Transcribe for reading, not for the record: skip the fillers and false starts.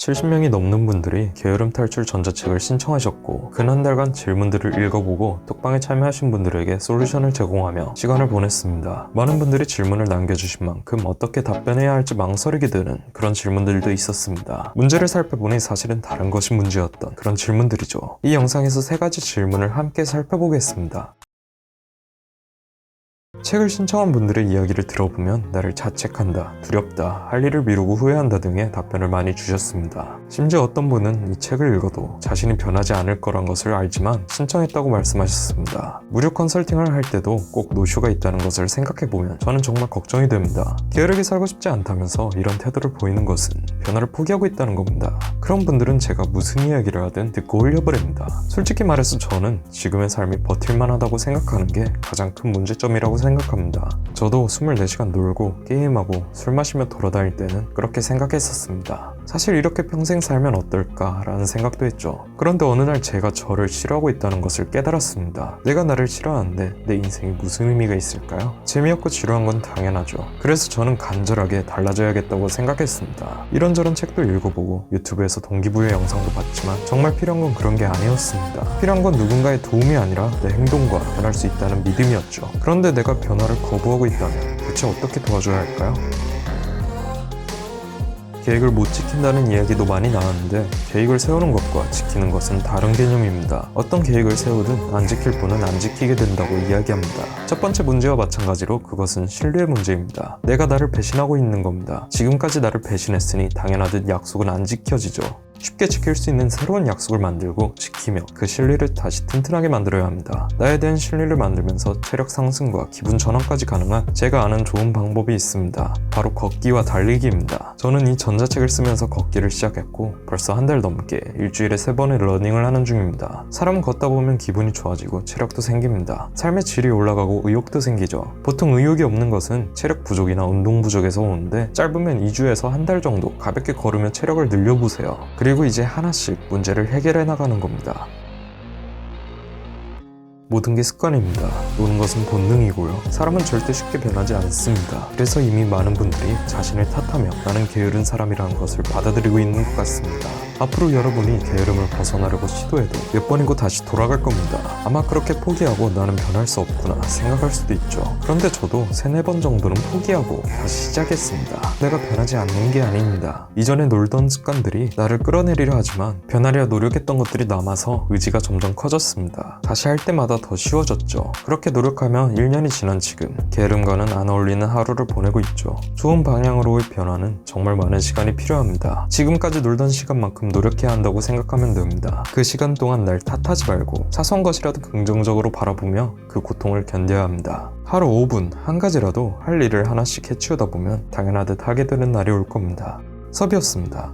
70명이 넘는 분들이 게으름 탈출 전자책을 신청하셨고 근 한 달간 질문들을 읽어보고 톡방에 참여하신 분들에게 솔루션을 제공하며 시간을 보냈습니다. 많은 분들이 질문을 남겨주신 만큼 어떻게 답변해야 할지 망설이게 되는 그런 질문들도 있었습니다. 문제를 살펴보니 사실은 다른 것이 문제였던 그런 질문들이죠. 이 영상에서 3가지 질문을 함께 살펴보겠습니다. 책을 신청한 분들의 이야기를 들어보면 나를 자책한다, 두렵다, 할 일을 미루고 후회한다 등의 답변을 많이 주셨습니다. 심지어 어떤 분은 이 책을 읽어도 자신이 변하지 않을 거란 것을 알지만 신청했다고 말씀하셨습니다. 무료 컨설팅을 할 때도 꼭 노쇼가 있다는 것을 생각해보면 저는 정말 걱정이 됩니다. 게으르게 살고 싶지 않다면서 이런 태도를 보이는 것은 변화를 포기하고 있다는 겁니다. 그런 분들은 제가 무슨 이야기를 하든 듣고 흘려버립니다. 솔직히 말해서 저는 지금의 삶이 버틸만하다고 생각하는 게 가장 큰 문제점이라고 생각합니다. 저도 24시간 놀고 게임하고 술 마시며 돌아다닐 때는 그렇게 생각했었습니다. 사실 이렇게 평생 살면 어떨까라는 생각도 했죠. 그런데 어느 날 제가 저를 싫어하고 있다는 것을 깨달았습니다. 내가 나를 싫어하는데 내 인생이 무슨 의미가 있을까요? 재미없고 지루한 건 당연하죠. 그래서 저는 간절하게 달라져야겠다고 생각했습니다. 이런저런 책도 읽어보고 유튜브에서 동기부여 영상도 봤지만 정말 필요한 건 그런 게 아니었습니다. 필요한 건 누군가의 도움이 아니라 내 행동과 변할 수 있다는 믿음이었죠. 그런데 내가 변화를 거부하고 있다면 대체 어떻게 도와줘야 할까요? 계획을 못 지킨다는 이야기도 많이 나왔는데 계획을 세우는 것과 지키는 것은 다른 개념입니다. 어떤 계획을 세우든 안 지킬 분은 안 지키게 된다고 이야기합니다. 첫 번째 문제와 마찬가지로 그것은 신뢰의 문제입니다. 내가 나를 배신하고 있는 겁니다. 지금까지 나를 배신했으니 당연하듯 약속은 안 지켜지죠. 쉽게 지킬 수 있는 새로운 약속을 만들고 지키며 그 신뢰를 다시 튼튼하게 만들어야 합니다. 나에 대한 신뢰를 만들면서 체력 상승과 기분 전환까지 가능한 제가 아는 좋은 방법이 있습니다. 바로 걷기와 달리기입니다. 저는 이 전자책을 쓰면서 걷기를 시작했고 벌써 한 달 넘게 일주일에 3번의 러닝을 하는 중입니다. 사람은 걷다 보면 기분이 좋아지고 체력도 생깁니다. 삶의 질이 올라가고 의욕도 생기죠. 보통 의욕이 없는 것은 체력 부족이나 운동 부족에서 오는데 짧으면 2주에서 한 달 정도 가볍게 걸으며 체력을 늘려보세요. 그리고 이제 하나씩 문제를 해결해 나가는 겁니다. 모든 게 습관입니다. 노는 것은 본능이고요. 사람은 절대 쉽게 변하지 않습니다. 그래서 이미 많은 분들이 자신을 탓하며 나는 게으른 사람이라는 것을 받아들이고 있는 것 같습니다. 앞으로 여러분이 게으름을 벗어나려고 시도해도 몇 번이고 다시 돌아갈 겁니다. 아마 그렇게 포기하고 나는 변할 수 없구나 생각할 수도 있죠. 그런데 저도 3-4번 정도는 포기하고 다시 시작했습니다. 내가 변하지 않는 게 아닙니다. 이전에 놀던 습관들이 나를 끌어내리려 하지만 변하려 노력했던 것들이 남아서 의지가 점점 커졌습니다. 다시 할 때마다 더 쉬워졌죠. 그렇게 노력하면 1년이 지난 지금 게으름과는 안 어울리는 하루를 보내고 있죠. 좋은 방향으로의 변화는 정말 많은 시간이 필요합니다. 지금까지 놀던 시간만큼 노력해야 한다고 생각하면 됩니다. 그 시간 동안 날 탓하지 말고 사소한 것이라도 긍정적으로 바라보며 그 고통을 견뎌야 합니다. 하루 5분 한 가지라도 할 일을 하나씩 해치우다 보면 당연하듯 하게 되는 날이 올 겁니다. 섭이었습니다.